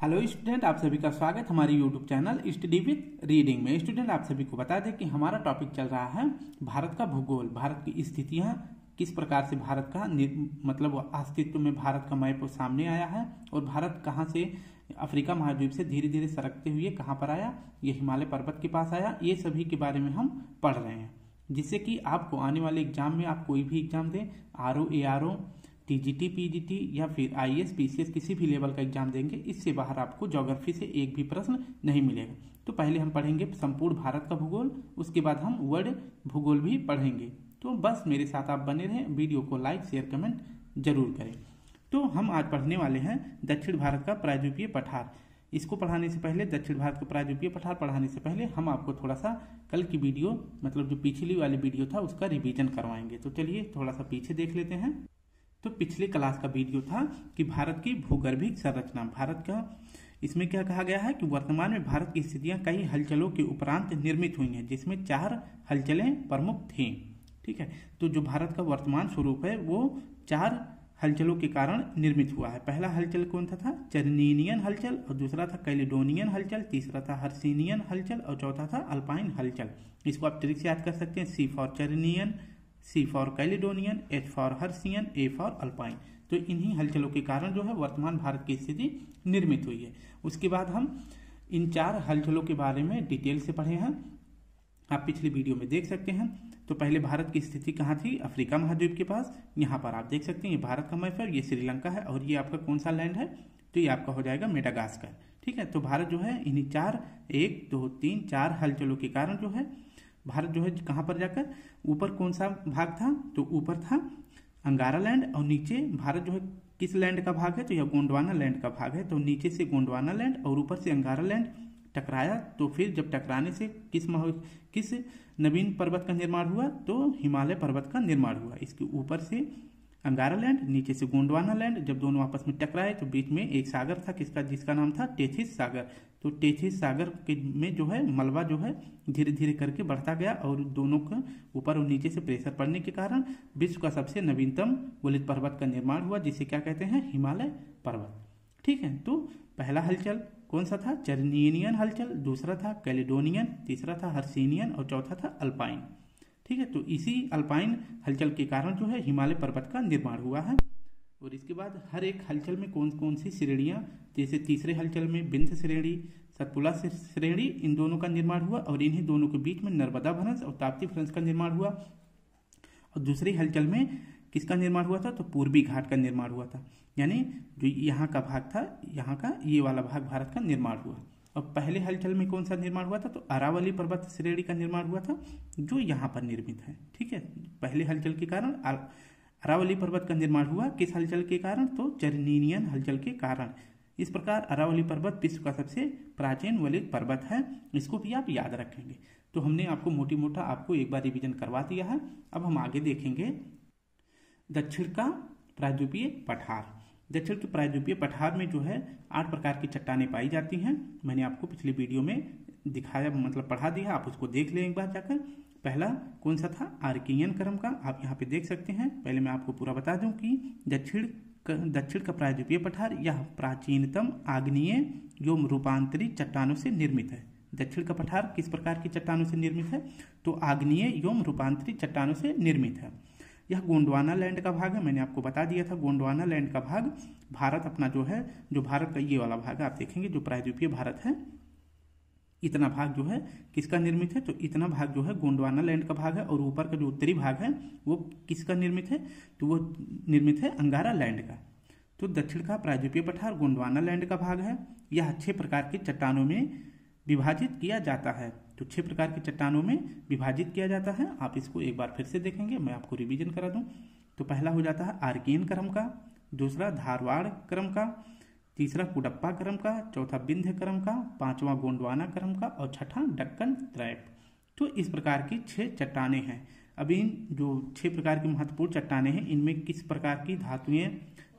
Hello student, आप सभी का स्वागत हमारे YouTube channel study with reading में। स्टूडेंट, आप सभी को बता दें कि हमारा टॉपिक चल रहा है भारत का भूगोल, भारत की स्थितियां, किस प्रकार से भारत का मतलब अस्तित्व में भारत का मैप सामने आया है और भारत कहां से अफ्रीका महाद्वीप से धीरे धीरे सरकते हुए कहां पर आया, ये हिमालय पर्वत के पास आया। ये सभी के बारे में हम पढ़ रहे हैं, जिससे कि आपको आने वाले एग्जाम में, आप कोई भी एग्जाम दें, आरओ, एआरओ, टीजीटी, पीजीटी या फिर आईएएस, पीसीएस, किसी भी लेवल का एग्जाम देंगे, इससे बाहर आपको ज्योग्राफी से एक भी प्रश्न नहीं मिलेगा। तो पहले हम पढ़ेंगे संपूर्ण भारत का भूगोल, उसके बाद हम वर्ल्ड भूगोल भी पढ़ेंगे। तो बस मेरे साथ आप बने रहें, वीडियो को लाइक, शेयर, कमेंट जरूर करें। तो हम आज पढ़ने वाले हैं दक्षिण भारत का प्रायद्वीपीय पठार। इसको पढ़ाने से पहले, दक्षिण भारत का प्रायद्वीपीय पठार पढ़ाने से पहले हम आपको थोड़ा सा कल की वीडियो, मतलब जो पिछली वाली वीडियो था, उसका रिवीजन करवाएंगे। तो चलिए थोड़ा सा पीछे देख लेते हैं। तो पिछले क्लास का वीडियो था कि भारत की भूगर्भिक संरचना, भारत का, इसमें क्या कहा गया है कि वर्तमान में भारत की स्थितियां कई हलचलों के उपरांत निर्मित हुई हैं, जिसमें 4 हलचलें प्रमुख थीं। ठीक है, तो जो भारत का वर्तमान स्वरूप है वो 4 हलचलों के कारण निर्मित हुआ है। पहला हलचल कौन सा था? चरनीनियन हलचल, और दूसरा था कैलिडोनियन हलचल, तीसरा था हर्सिनियन हलचल और चौथा था अल्पाइन हलचल। इसको आप ट्रिक से याद कर सकते हैं, C for Charnian, C for Caledonian, H for Hercynian, A for Alpine. तो इन्हीं हलचलों के कारण जो है वर्तमान भारत की स्थिति निर्मित हुई है। उसके बाद हम इन 4 हलचलों के बारे में डिटेल से पढ़े हैं, आप पिछली वीडियो में देख सकते हैं। तो पहले भारत की स्थिति कहाँ थी? अफ्रीका महाद्वीप के पास। यहाँ पर आप देख सकते हैं, ये भारत का मैप है, ये श्रीलंका है और ये आपका कौन सा लैंड है? तो ये आपका हो जाएगा मेडागास्कर। ठीक है, तो भारत जो है इन्हीं 4, 1, 2, 3, 4 हलचलों के कारण जो है भारत जो है कहां पर जाकर, ऊपर कौन सा भाग था? तो ऊपर था अंगारा लैंड, और नीचे भारत जो है किस लैंड का भाग है? तो यह गोंडवाना लैंड का भाग है। तो नीचे से गोंडवाना लैंड और ऊपर से अंगारा लैंड टकराया। तो फिर जब टकराने से किस नवीन पर्वत का निर्माण हुआ? तो हिमालय पर्वत का निर्माण हुआ। इसके ऊपर से अंगारा लैंड, नीचे से गोंडवाना लैंड। जब दोनों आपस में टकराए तो बीच में एक सागर था, जिसका नाम था टेथिस सागर। तो टेथिस सागर के में जो है मलबा जो है धीरे धीरे करके बढ़ता गया और दोनों का ऊपर और नीचे से प्रेशर पड़ने के कारण विश्व का सबसे नवीनतम गलित पर्वत का निर्माण हुआ, जिसे क्या कहते हैं? हिमालय पर्वत। ठीक है, तो पहला हलचल कौन सा था? चरनीनियन हलचल, दूसरा था कैलिडोनियन, तीसरा था हर्सिनियन और चौथा था अल्पाइन। ठीक है, तो इसी अल्पाइन हलचल के कारण जो है हिमालय पर्वत का निर्माण हुआ है। और इसके बाद हर एक हलचल में कौन कौन सी श्रेणियां, जैसे तीसरे हलचल में विंध्य श्रेणी, सतपुड़ा श्रेणी, इन दोनों का निर्माण हुआ और इन्हीं दोनों के बीच में नर्मदा भ्रंश और ताप्ती भ्रंश का निर्माण हुआ। और दूसरे हलचल में किसका निर्माण हुआ था? तो पूर्वी घाट का निर्माण हुआ था, यानी जो यहाँ का भाग था, यहाँ का ये वाला भाग भारत का निर्माण हुआ। और पहले हलचल में कौन सा निर्माण हुआ था? तो अरावली पर्वत श्रेणी का निर्माण हुआ था, जो यहाँ पर निर्मित है। ठीक है, पहले हलचल के कारण अरावली पर्वत का निर्माण हुआ। किस हलचल के कारण? तो चरनीनियन हलचल के कारण। इस प्रकार अरावली पर्वत विश्व का सबसे प्राचीन वलित पर्वत है, इसको भी आप याद रखेंगे। तो हमने आपको मोटी मोटा आपको एक बार रिवीजन करवा दिया है। अब हम आगे देखेंगे दक्षिण का प्रायद्वीपीय पठार। दक्षिण के प्रायद्वीपीय पठार में जो है 8 प्रकार की चट्टानें पाई जाती हैं। मैंने आपको पिछली वीडियो में दिखाया, मतलब पढ़ा दिया, आप उसको देख लें एक बार जाकर। पहला कौन सा था? आर्कियन क्रम का, आप यहाँ पे देख सकते हैं। पहले मैं आपको पूरा बता दूं कि दक्षिण का प्रायद्वीपीय पठार यह प्राचीनतम आग्नेय एवं रूपांतरित चट्टानों से निर्मित है। दक्षिण का पठार किस प्रकार की चट्टानों से निर्मित है? तो आग्नेय एवं रूपांतरित चट्टानों से निर्मित है। यह गोंडवाना लैंड का भाग है, मैंने आपको बता दिया था। गोंडवाना लैंड का भाग भारत अपना जो है, जो भारत का ये वाला भाग है, आप देखेंगे जो प्रायद्वीपीय भारत है, इतना भाग जो है किसका निर्मित है? तो इतना भाग जो है गोंडवाना लैंड का भाग है। और ऊपर का जो उत्तरी भाग है वो किसका निर्मित है? तो वो निर्मित है अंगारा लैंड का। तो दक्षिण का प्रायद्वीपीय पठार गोंडवाना लैंड का भाग है। यह 6 प्रकार की चट्टानों में विभाजित किया जाता है। तो 6 प्रकार की चट्टानों में विभाजित किया जाता है। आप इसको एक बार फिर से देखेंगे, मैं आपको रिवीजन करा दूं। तो पहला हो जाता है आर्कियन क्रम का, दूसरा धारवाड़ क्रम का, तीसरा कुडप्पा क्रम का, चौथा विंध्य क्रम का, 5वां गोंडवाना क्रम का और 6ठा दक्कन त्रैप। तो इस प्रकार की 6 चट्टानें हैं। अब इन जो 6 प्रकार की महत्वपूर्ण चट्टानें हैं, इनमें किस प्रकार की धातुएं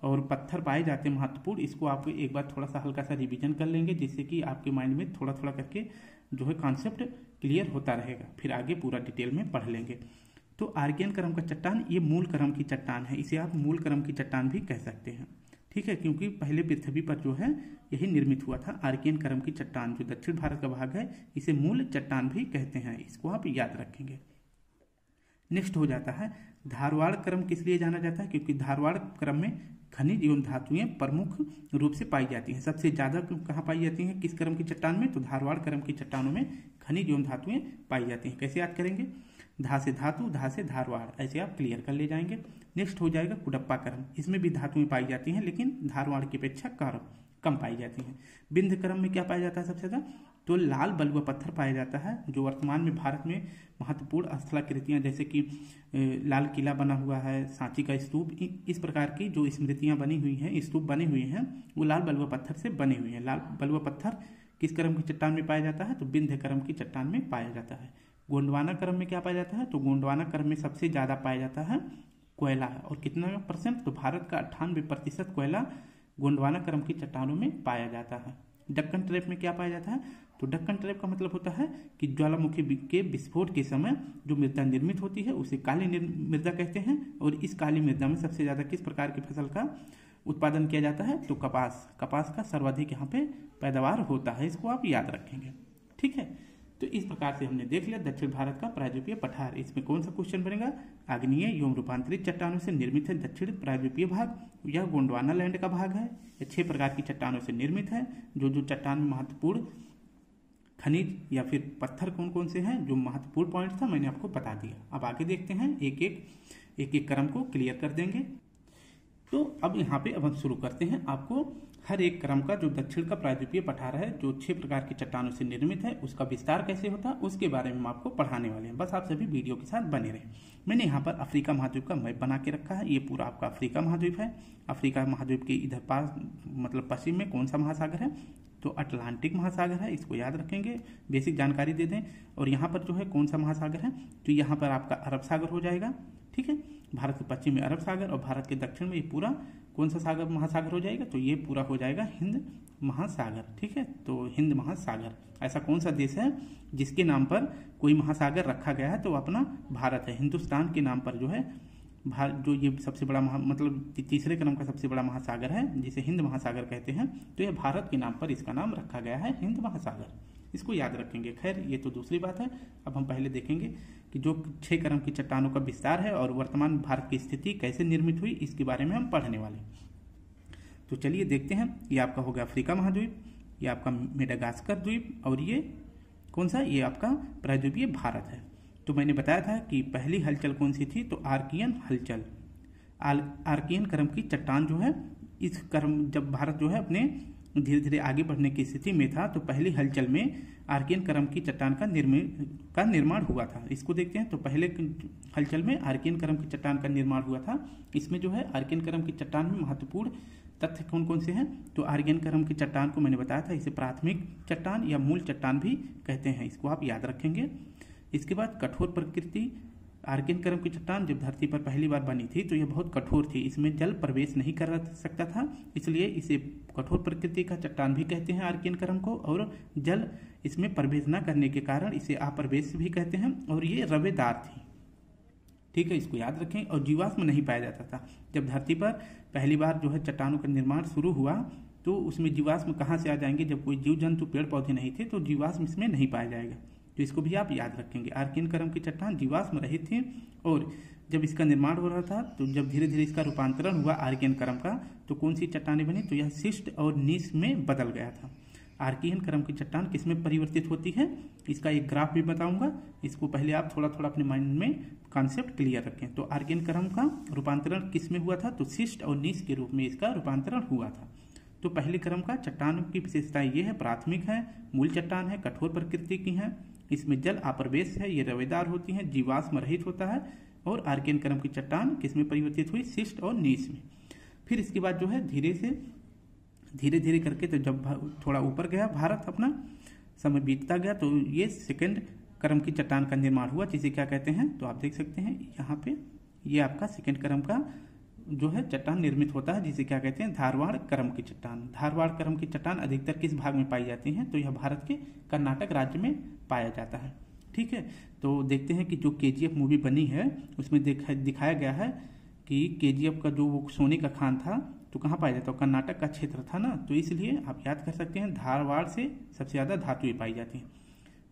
और पत्थर पाए जाते हैं महत्वपूर्ण, इसको आप एक बार थोड़ा सा हल्का सा रिवीजन कर लेंगे, जिससे कि आपके माइंड में थोड़ा थोड़ा करके जो है कॉन्सेप्ट क्लियर होता रहेगा। फिर आगे पूरा डिटेल में पढ़ लेंगे। तो आर्कियन क्रम का चट्टान ये मूल क्रम की चट्टान है, इसे आप मूल क्रम की चट्टान भी कह सकते हैं। ठीक है, क्योंकि पहले पृथ्वी पर जो है यही निर्मित हुआ था। आर्कियन क्रम की चट्टान जो दक्षिण भारत का भाग है इसे मूल चट्टान भी कहते हैं, इसको आप याद रखेंगे। नेक्स्ट हो जाता है धारवाड़ क्रम। किस लिए जाना जाता है? क्योंकि धारवाड़ क्रम में खनिज एवं धातुएं प्रमुख रूप से पाई जाती हैं। सबसे ज्यादा कहाँ पाई जाती हैं, किस क्रम की चट्टान में? तो धारवाड़ क्रम की चट्टानों में खनिज एवं धातुएं पाई जाती हैं। कैसे याद करेंगे? धा से धातु, धा से धारवाड़, ऐसे आप क्लियर कर ले जाएंगे। नेक्स्ट हो जाएगा कुडप्पा क्रम। इसमें भी धातुएं पाई जाती हैं लेकिन धारवाड़ की अपेक्षा कम पाई जाती हैं। बिंद क्रम में क्या पाया जाता है सबसे ज्यादा? तो लाल बलुआ पत्थर पाया जाता है, जो वर्तमान में भारत में महत्वपूर्ण स्थलाकृतियां जैसे कि लाल किला बना हुआ है, सांची का स्तूप, इस प्रकार की जो स्मृतियां बनी हुई हैं, स्तूप बने हुए हैं, वो लाल बलुआ पत्थर से बने हुए हैं। लाल बलुआ पत्थर किस क्रम की चट्टान में पाया जाता है? तो बिंध्य क्रम की चट्टान में पाया जाता है। गोंडवाना क्रम में क्या पाया जाता है? तो गोंडवाना क्रम में सबसे ज्यादा पाया जाता है कोयला है। और कितना %? तो भारत का 98% कोयला गोंडवाना क्रम की चट्टानों में पाया जाता है। दक्कन ट्रैप में क्या पाया जाता है? तो दक्कन ट्रैप का मतलब होता है कि ज्वालामुखी के विस्फोट के समय जो मृदा निर्मित होती है उसे काली मृदा कहते हैं। और इस काली मृदा में सबसे ज्यादा किस प्रकार की फसल का उत्पादन किया जाता है? तो कपास का सर्वाधिक यहाँ पे पैदावार होता है, इसको आप याद रखेंगे। ठीक है, तो इस प्रकार से हमने देख लिया दक्षिण भारत का प्रायद्वीपीय पठार। इसमें कौन सा क्वेश्चन बनेगा? आग्नेय एवं रूपांतरित चट्टानों से निर्मित है दक्षिण प्रायद्वीपीय भाग, यह गोंडवाना लैंड का भाग है। यह 6 प्रकार की चट्टानों से निर्मित है। जो चट्टान में महत्वपूर्ण खनिज या फिर पत्थर कौन कौन से हैं, जो महत्वपूर्ण पॉइंट था मैंने आपको बता दिया। अब आगे देखते हैं, एक एक क्रम को क्लियर कर देंगे। तो अब यहाँ पे अब हम शुरू करते हैं। आपको हर एक क्रम का जो दक्षिण का प्रायद्वीपीय पठार है, जो 6 प्रकार की चट्टानों से निर्मित है, उसका विस्तार कैसे होता है उसके बारे में हम आपको पढ़ाने वाले हैं। बस आप सभी वीडियो के साथ बने रहें। मैंने यहाँ पर अफ्रीका महाद्वीप का मैप बना के रखा है। ये पूरा आपका अफ्रीका महाद्वीप है। अफ्रीका महाद्वीप के इधर पास मतलब पश्चिम में कौन सा महासागर है? तो अटलांटिक महासागर है, इसको याद रखेंगे, बेसिक जानकारी दे दें। और यहाँ पर जो है कौन सा महासागर है? तो यहाँ पर आपका अरब सागर हो जाएगा। ठीक है, भारत के पश्चिम में अरब सागर और भारत के दक्षिण में ये पूरा कौन सा सागर महासागर हो जाएगा? तो ये पूरा हो जाएगा हिंद महासागर। ठीक है, तो हिंद महासागर। ऐसा कौन सा देश है जिसके नाम पर कोई महासागर रखा गया है? तो अपना भारत है। हिंदुस्तान के नाम पर जो है जो ये सबसे बड़ा मतलब तीसरे क्रम का सबसे बड़ा महासागर है, जिसे हिंद महासागर कहते हैं, तो यह भारत के नाम पर इसका नाम रखा गया है, हिंद महासागर। इसको याद रखेंगे। खैर ये तो दूसरी बात है। अब हम पहले देखेंगे कि जो 6 क्रम की चट्टानों का विस्तार है और वर्तमान भारत की स्थिति कैसे निर्मित हुई, इसके बारे में हम पढ़ने वाले। तो चलिए देखते हैं। ये आपका हो गया अफ्रीका महाद्वीप, ये आपका मेडागास्कर द्वीप, और ये कौन सा? ये आपका प्रायद्वीपीय भारत है। तो मैंने बताया था कि पहली हलचल कौन सी थी? तो आर्कियन हलचल। आर्कियन क्रम की चट्टान जो है, इस क्रम जब भारत जो है अपने धीरे धीरे आगे बढ़ने की स्थिति में था, तो पहली हलचल में आर्कियन क्रम की चट्टान का निर्माण हुआ था। इसको देखते हैं। तो पहले हलचल में आर्कियन क्रम की चट्टान का निर्माण हुआ था। इसमें जो है आर्कियन क्रम की चट्टान में महत्वपूर्ण तथ्य कौन कौन से हैं? तो आर्कियन क्रम की चट्टान को मैंने बताया था, इसे प्राथमिक चट्टान या मूल चट्टान भी कहते हैं, इसको आप याद रखेंगे। इसके बाद कठोर प्रकृति। आर्कियन क्रम की चट्टान जब धरती पर पहली बार बनी थी तो यह बहुत कठोर थी, इसमें जल प्रवेश नहीं कर सकता था, इसलिए इसे कठोर प्रकृति का चट्टान भी कहते हैं आर्कियन क्रम को। और जल इसमें प्रवेश न करने के कारण इसे अप्रवेश भी कहते हैं। और ये रवेदार थी। ठीक है, इसको याद रखें। और जीवाश्म नहीं पाया जाता था। जब धरती पर पहली बार जो है चट्टानों का निर्माण शुरू हुआ तो उसमें जीवाश्म कहाँ से आ जाएंगे? जब कोई जीव जंतु पेड़ पौधे नहीं थे तो जीवाश्म इसमें नहीं पाया जाएगा। तो इसको भी आप याद रखेंगे। आर्कियन क्रम की चट्टान जीवाश्म रहित थी। और जब इसका निर्माण हो रहा था तो जब धीरे धीरे इसका रूपांतरण हुआ आर्कियन क्रम का, तो कौन सी चट्टानें बनी? तो यह शिस्ट और नीस में बदल गया था। आर्कियन क्रम की चट्टान किसमें परिवर्तित होती है, इसका एक ग्राफ भी बताऊंगा। इसको पहले आप थोड़ा थोड़ा अपने माइंड में कॉन्सेप्ट क्लियर रखें। तो आर्कियन क्रम का रूपांतरण किसमें हुआ था? तो शिस्ट और नीस के रूप में इसका रूपांतरण हुआ था। तो पहले क्रम का चट्टान की विशेषता ये है, प्राथमिक है, मूल चट्टान है, कठोर प्रकृति की है, इसमें जल अप्रवेश है, ये रवेदार होती है, जीवाश्म रहित होता है। और आर्कियन क्रम की चट्टान किसमें परिवर्तित हुई? शिस्ट और नीस में। फिर इसके बाद जो है धीरे धीरे करके तो जब थोड़ा ऊपर गया भारत, अपना समय बीतता गया, तो ये सेकंड क्रम की चट्टान का निर्माण हुआ, जिसे क्या कहते हैं? तो आप देख सकते हैं यहाँ पे ये आपका सेकंड क्रम का जो है चट्टान निर्मित होता है, जिसे क्या कहते हैं? धारवाड़ क्रम की चट्टान। धारवाड़ क्रम की चट्टान अधिकतर किस भाग में पाई जाती है? तो यह भारत के कर्नाटक राज्य में पाया जाता है। ठीक है, तो देखते हैं कि जो KGF मूवी बनी है उसमें दिखाया गया है कि KGF का जो वो सोने का खान था, तो कहाँ पाया जाता है, कर्नाटक का क्षेत्र था ना, तो इसलिए आप याद कर सकते हैं धारवाड़ से सबसे ज़्यादा धातुएं पाई जाती हैं।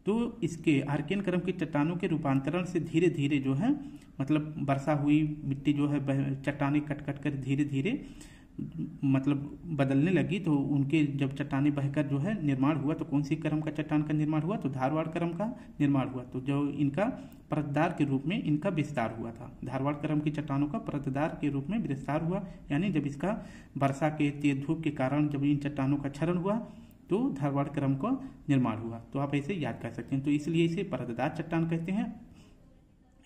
तो इसके आर्कियन क्रम की चट्टानों के रूपांतरण से धीरे धीरे जो है मतलब वर्षा हुई, मिट्टी जो है चट्टानें कट कट कर धीरे धीरे मतलब बदलने लगी। तो उनके जब चट्टानें बहकर जो है निर्माण हुआ, तो कौन सी क्रम का चट्टान का निर्माण हुआ, तो धारवाड़ क्रम का निर्माण हुआ। तो जो इनका परतदार के रूप में इनका विस्तार हुआ था, धारवाड़ क्रम की चट्टानों का परतदार के रूप में विस्तार हुआ, यानी जब इसका वर्षा के तेज धूप के कारण जब इन चट्टानों का क्षरण हुआ तो धारवाड़ क्रम का निर्माण हुआ। तो आप ऐसे याद कर सकते हैं। तो इसलिए इसे परतदार चट्टान कहते हैं।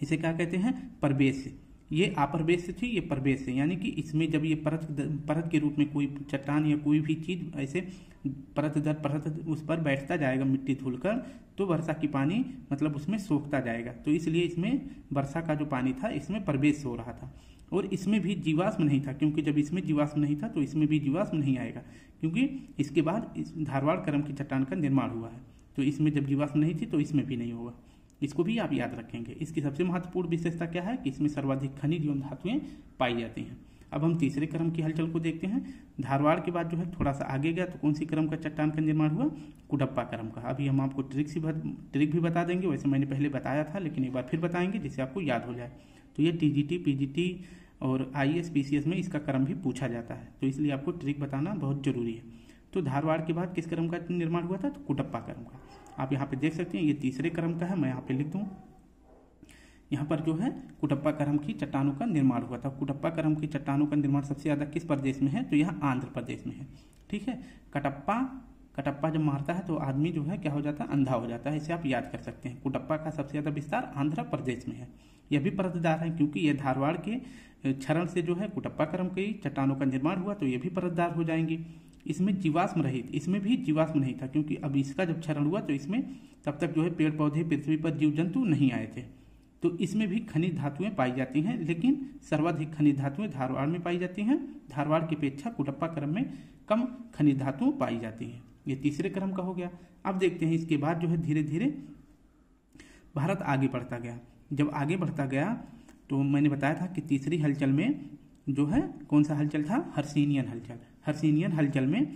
इसे क्या कहते हैं, प्रवेश। ये अप्रवेश थी, ये प्रवेश है, यानी कि इसमें जब ये परत के रूप में कोई चट्टान या कोई भी चीज ऐसे परत दर परत उस पर बैठता जाएगा मिट्टी धुलकर, तो वर्षा की पानी मतलब उसमें सोखता जाएगा। तो इसलिए इसमें वर्षा का जो पानी था इसमें प्रवेश हो रहा था। और इसमें भी जीवाश्म नहीं था, क्योंकि जब इसमें जीवाश्म नहीं था तो इसमें भी जीवाश्म नहीं आएगा, क्योंकि इसके बाद इस धारवाड़ क्रम की चट्टान का निर्माण हुआ है। तो इसमें जब जीवाश्म नहीं थी तो इसमें भी नहीं होगा। इसको भी आप याद रखेंगे। इसकी सबसे महत्वपूर्ण विशेषता क्या है कि इसमें सर्वाधिक खनिज एवं धातुएं पाई जाती हैं। अब हम तीसरे क्रम की हलचल को देखते हैं। धारवाड़ के बाद जो है थोड़ा सा आगे गया तो कौन सी क्रम का चट्टान का निर्माण हुआ, कुडप्पा क्रम का। अभी हम आपको ट्रिक भी बता देंगे, वैसे मैंने पहले बताया था लेकिन एक बार फिर बताएंगे जिससे आपको याद हो जाए। तो ये टीजीटी, पीजीटी और आईएएस, पीसीएस में इसका क्रम भी पूछा जाता है, तो इसलिए आपको ट्रिक बताना बहुत जरूरी है। तो धारवाड़ के बाद किस क्रम का निर्माण हुआ था, तो कुडप्पा क्रम का। आप यहाँ पे देख सकते हैं ये तीसरे क्रम का है, मैं यहाँ पे लिख दूँ। यहाँ पर जो है कुडप्पा क्रम की चट्टानों का निर्माण हुआ था। कुडप्पा क्रम की चट्टानों का निर्माण सबसे ज्यादा किस प्रदेश में है, तो यह आंध्र प्रदेश में है। ठीक है, कटप्पा जब मारता है तो आदमी जो है क्या हो जाता है, अंधा हो जाता है। इसे आप याद कर सकते हैं। कुडप्पा का सबसे ज्यादा विस्तार आंध्र प्रदेश में है। यह भी परतदार है, क्योंकि यह धारवाड़ के क्षरण से जो है कुडप्पा क्रम की चट्टानों का निर्माण हुआ, तो ये भी परतदार हो जाएंगी। इसमें जीवाश्म रहित, इसमें भी जीवाश्म नहीं था, क्योंकि अब इसका जब क्षरण हुआ तो इसमें तब तक जो है पेड़ पौधे पृथ्वी पर जीव जंतु नहीं आए थे। तो इसमें भी खनिज धातुएं पाई जाती हैं, लेकिन सर्वाधिक खनिज धातुएं धारवाड़ में पाई जाती हैं। धारवाड़ की अपेक्षा कुडप्पा क्रम में कम खनिज धातुएं पाई जाती हैं। ये तीसरे क्रम का हो गया। अब देखते हैं इसके बाद जो है धीरे धीरे भारत आगे बढ़ता गया। जब आगे बढ़ता गया तो मैंने बताया था कि तीसरी हलचल में जो है कौन सा हलचल था, हर्षिनियन हलचल। हर्षिनियन हलचल में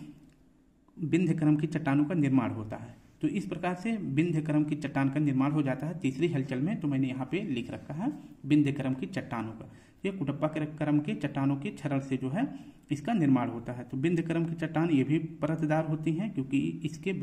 विंध्य क्रम की चट्टानों का निर्माण होता है। तो इस प्रकार से विंध्य क्रम की चट्टान का निर्माण हो जाता है तीसरी हलचल में। तो मैंने यहाँ पे लिख रखा है विंध्य क्रम की चट्टानों का। ये कुडप्पा क्रम के चट्टानों के क्षरण से जो है इसका निर्माण होता है। तो विंध्य क्रम की चट्टान ये भी परतदार होती हैं, क्योंकि इसके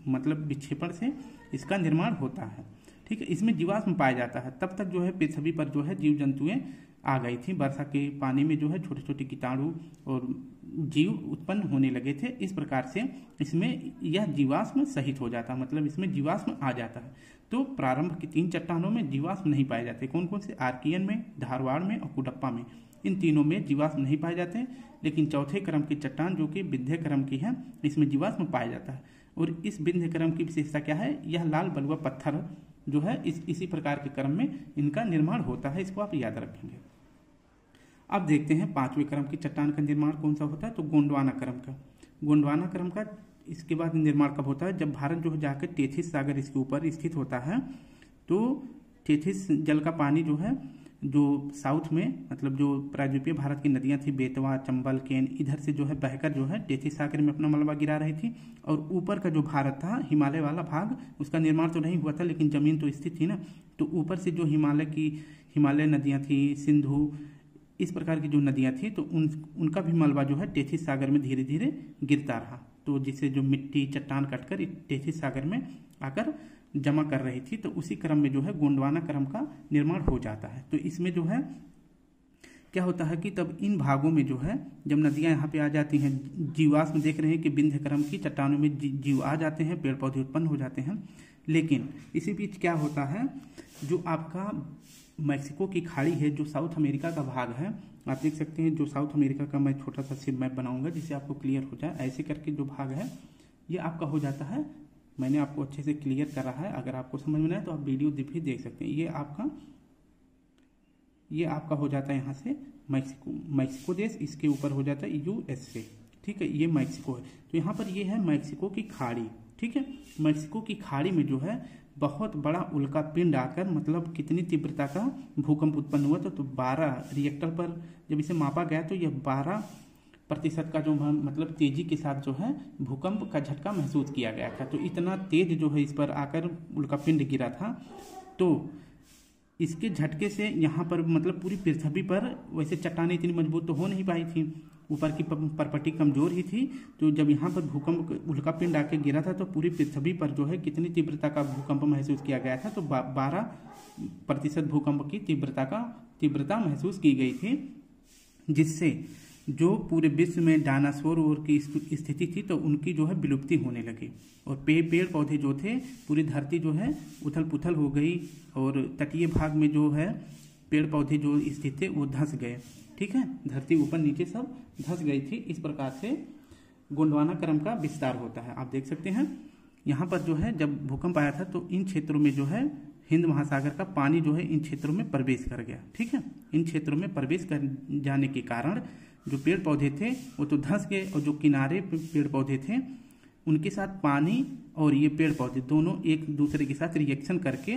मतलब विक्षेपण से इसका निर्माण होता है। ठीक है, इसमें जीवाश्म पाया जाता है। तब तक जो है पृथ्वी पर जो है जीव जंतुएं आ गई थी। वर्षा के पानी में जो है छोटे छोटे कीटाणु और जीव उत्पन्न होने लगे थे। इस प्रकार से इसमें यह जीवाश्म सहित हो जाता, मतलब इसमें जीवाश्म आ जाता है। तो प्रारंभ की 3 चट्टानों में जीवाश्म नहीं पाए जाते। कौन कौन से, आर्कियन में, धारवाड़ में और कुडप्पा में। इन तीनों में जीवाश्म नहीं पाए जाते, लेकिन चौथे क्रम की चट्टान जो कि विंध्य क्रम की है, इसमें जीवाश्म पाया जाता है। और इस विंध्य क्रम की विशेषता क्या है, यह लाल बलुआ पत्थर जो है इसी प्रकार के क्रम में इनका निर्माण होता है। इसको आप याद रखेंगे। अब देखते हैं 5वें क्रम की चट्टान का निर्माण कौन सा होता है, तो गोंडवाना क्रम का। गोंडवाना क्रम का इसके बाद निर्माण कब होता है, जब भारत जो है जाकर टेथिस सागर इसके ऊपर स्थित होता है। तो टेथिस जल का पानी जो है जो साउथ में मतलब जो प्रायद्वीपीय भारत की नदियां थी, बेतवा, चंबल, केन, इधर से जो है बहकर जो है टेथिस सागर में अपना मलबा गिरा रही थी। और ऊपर का जो भारत था, हिमालय वाला भाग, उसका निर्माण तो नहीं हुआ था, लेकिन जमीन तो स्थित थी ना। तो ऊपर से जो हिमालय नदियां थी, सिंधु, इस प्रकार की जो नदियां थी, तो उनका भी मलबा जो है टेथिस सागर में धीरे धीरे गिरता रहा। तो जिससे जो मिट्टी चट्टान कटकर टेथिस सागर में आकर जमा कर रही थी। तो उसी क्रम में जो है गोंडवाना क्रम का निर्माण हो जाता है। तो इसमें जो है क्या होता है कि तब इन भागों में जो है जब नदियां यहाँ पे आ जाती हैं, जीवाश्म देख रहे हैं कि विंध्य क्रम की चट्टानों में जीव आ जाते हैं, पेड़ पौधे उत्पन्न हो जाते हैं। लेकिन इसी बीच क्या होता है, जो आपका मैक्सिको की खाड़ी है, जो साउथ अमेरिका का भाग है, आप देख सकते हैं। जो साउथ अमेरिका का मैं छोटा सा सिर्फ मैप बनाऊंगा जिससे आपको क्लियर हो जाए। ऐसे करके जो भाग है ये आपका हो जाता है। मैंने आपको अच्छे से क्लियर कर रहा है, अगर आपको समझ में ना आए तो आप वीडियो भी देख सकते हैं। ये आपका हो जाता है यहाँ से मैक्सिको देश, इसके ऊपर हो जाता है यूएसए। ठीक है, ये मैक्सिको है। तो यहाँ पर ये है मैक्सिको की खाड़ी। ठीक है, मैक्सिको की खाड़ी में जो है बहुत बड़ा उल्का पिंड आकर मतलब कितनी तीव्रता का भूकंप उत्पन्न हुआ था। तो 12 रिएक्टर पर जब इसे मापा गया तो यह 12 प्रतिशत का जो मतलब तेजी के साथ जो है भूकंप का झटका महसूस किया गया था। तो इतना तेज जो है इस पर आकर उल्कापिंड गिरा था। तो इसके झटके से यहाँ पर मतलब पूरी पृथ्वी पर, वैसे चट्टानें इतनी मजबूत तो हो नहीं पाई थी, ऊपर की परपटी कमजोर ही थी। तो जब यहाँ पर भूकंप उल्कापिंड आके गिरा था तो पूरी पृथ्वी पर जो है कितनी तीव्रता का भूकंप महसूस किया गया था, तो 12% भूकंप की तीव्रता महसूस की गई थी, जिससे जो पूरे विश्व में डायनासोर की स्थिति थी तो उनकी जो है विलुप्ति होने लगी। और पेड़ पौधे जो थे, पूरी धरती जो है उथल पुथल हो गई और तटीय भाग में जो है पेड़ पौधे जो स्थित थे वो धंस गए। ठीक है, धरती ऊपर नीचे सब धंस गई थी। इस प्रकार से गोंडवाना क्रम का विस्तार होता है। आप देख सकते हैं यहाँ पर जो है जब भूकंप आया था तो इन क्षेत्रों में जो है हिंद महासागर का पानी जो है इन क्षेत्रों में प्रवेश कर गया। ठीक है, इन क्षेत्रों में प्रवेश कर जाने के कारण जो पेड़ पौधे थे वो तो धंस गए, और जो किनारे पेड़ पौधे थे उनके साथ पानी और ये पेड़ पौधे दोनों एक दूसरे के साथ रिएक्शन करके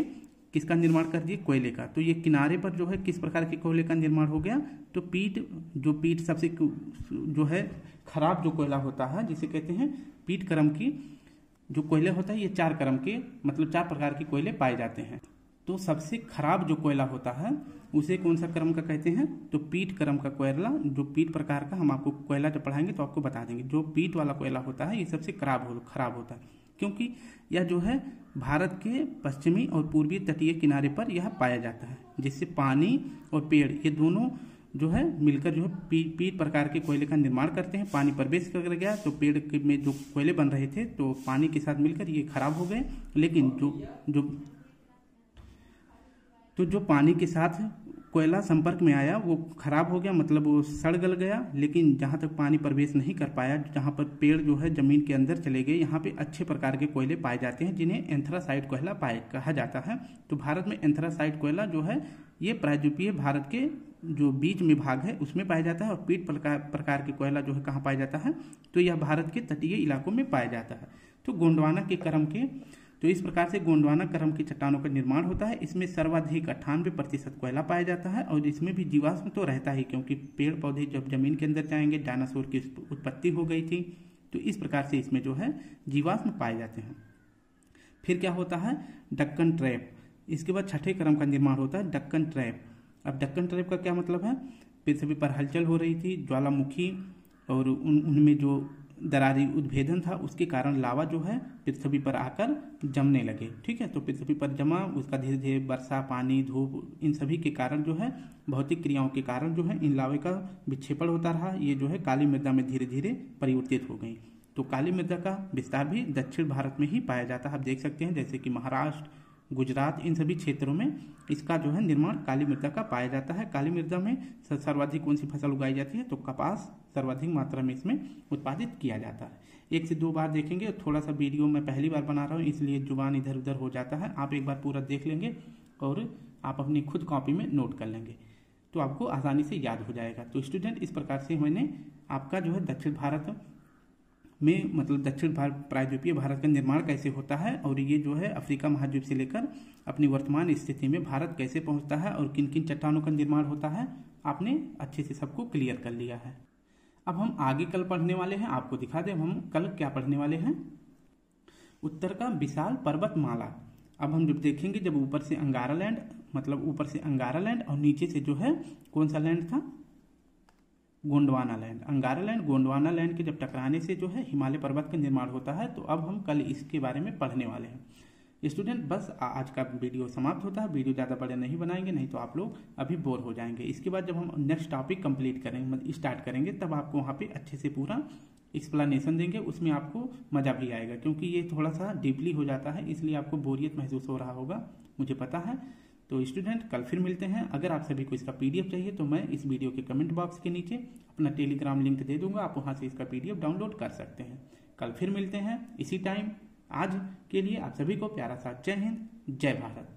किसका निर्माण कर दिए, कोयले का। तो ये किनारे पर जो है किस प्रकार के कोयले का निर्माण हो गया, तो पीट सबसे जो है खराब जो कोयला होता है, जिसे कहते हैं पीट क्रम की जो कोयले होता है, ये 4 क्रम के मतलब 4 प्रकार के कोयले पाए जाते हैं। तो सबसे खराब जो कोयला होता है उसे कौन सा क्रम का कहते हैं, तो पीट क्रम का कोयला। जो पीट प्रकार का, हम आपको कोयला जब पढ़ाएंगे तो आपको बता देंगे, जो पीट वाला कोयला होता है ये सबसे खराब होता है, क्योंकि यह जो है भारत के पश्चिमी और पूर्वी तटीय किनारे पर यह पाया जाता है, जिससे पानी और पेड़ ये दोनों जो है मिलकर जो है पीट प्रकार के कोयले का निर्माण करते हैं। पानी प्रवेश कर गया तो पेड़ में जो कोयले बन रहे थे तो पानी के साथ मिलकर ये खराब हो गए। लेकिन जो पानी के साथ कोयला संपर्क में आया वो खराब हो गया, मतलब वो सड़ गल गया। लेकिन जहाँ तक पानी प्रवेश नहीं कर पाया, जहाँ पर पेड़ जो है जमीन के अंदर चले गए, यहाँ पे अच्छे प्रकार के कोयले पाए जाते हैं, जिन्हें एंथ्रासाइट कोयला कहा जाता है। तो भारत में एंथ्रासाइट कोयला जो है ये प्रायद्वीपीय भारत के जो बीच में भाग है उसमें पाया जाता है। और पीट प्रकार के कोयला जो है कहाँ पाया जाता है, तो यह भारत के तटीय इलाकों में पाया जाता है। तो गोंडवाना के क्रम के, तो इस प्रकार से गोंडवाना क्रम की चट्टानों का निर्माण होता है। इसमें सर्वाधिक 98% कोयला पाया जाता है, और इसमें भी जीवाश्म तो रहता ही, क्योंकि पेड़ पौधे जब जमीन के अंदर जाएंगे, डायनासोर की उत्पत्ति हो गई थी, तो इस प्रकार से इसमें जो है जीवाश्म पाए जाते हैं। फिर क्या होता है, डक्कन ट्रैप। इसके बाद छठे क्रम का निर्माण होता है डक्कन ट्रैप। अब डक्कन ट्रैप का क्या मतलब है, पृथ्वी पर हलचल हो रही थी, ज्वालामुखी और उनमें जो दरारी उद्भेदन था, उसके कारण लावा जो है पृथ्वी पर आकर जमने लगे। ठीक है, तो पृथ्वी पर जमा, उसका धीरे धीरे वर्षा, पानी, धूप, इन सभी के कारण जो है भौतिक क्रियाओं के कारण जो है इन लावे का विक्षेपण होता रहा। ये जो है काली मृदा में धीरे धीरे परिवर्तित हो गई। तो काली मृदा का विस्तार भी दक्षिण भारत में ही पाया जाता है। आप देख सकते हैं जैसे कि महाराष्ट्र, गुजरात, इन सभी क्षेत्रों में इसका जो है निर्माण काली मृदा का पाया जाता है। काली मृदा में सर्वाधिक कौन सी फसल उगाई जाती है, तो कपास सर्वाधिक मात्रा में इसमें उत्पादित किया जाता है। 1 से 2 बार देखेंगे। थोड़ा सा वीडियो मैं पहली बार बना रहा हूँ, इसलिए जुबान इधर उधर हो जाता है। आप एक बार पूरा देख लेंगे और आप अपनी खुद कॉपी में नोट कर लेंगे, तो आपको आसानी से याद हो जाएगा। तो स्टूडेंट, इस प्रकार से मैंने आपका जो है दक्षिण भारत में, मतलब दक्षिण प्रायद्वीपीय भारत का निर्माण कैसे होता है, और ये जो है अफ्रीका महाद्वीप से लेकर अपनी वर्तमान स्थिति में भारत कैसे पहुंचता है और किन किन चट्टानों का निर्माण होता है, आपने अच्छे से सबको क्लियर कर लिया है। अब हम आगे कल पढ़ने वाले हैं, आपको दिखा दें हम कल क्या पढ़ने वाले हैं। उत्तर का विशाल पर्वतमाला। अब हम जब देखेंगे, जब ऊपर से अंगारा लैंड, मतलब ऊपर से अंगारा लैंड और नीचे से जो है कौन सा लैंड था, गोंडवाना लैंड। अंगारा लैंड, गोंडवाना लैंड के जब टकराने से जो है हिमालय पर्वत का निर्माण होता है। तो अब हम कल इसके बारे में पढ़ने वाले हैं। स्टूडेंट, बस आज का वीडियो समाप्त होता है। वीडियो ज़्यादा बड़े नहीं बनाएंगे, नहीं तो आप लोग अभी बोर हो जाएंगे। इसके बाद जब हम नेक्स्ट टॉपिक कंप्लीट करेंगे, मतलब स्टार्ट करेंगे, तब आपको वहाँ पे अच्छे से पूरा एक्सप्लेनेशन देंगे। उसमें आपको मज़ा भी आएगा, क्योंकि ये थोड़ा सा डीपली हो जाता है, इसलिए आपको बोरियत महसूस हो रहा होगा, मुझे पता है। तो स्टूडेंट, कल फिर मिलते हैं। अगर आप सभी को इसका PDF चाहिए तो मैं इस वीडियो के कमेंट बॉक्स के नीचे अपना टेलीग्राम लिंक दे दूंगा, आप वहां से इसका PDF डाउनलोड कर सकते हैं। कल फिर मिलते हैं इसी टाइम। आज के लिए आप सभी को प्यारा सा जय हिंद, जय भारत।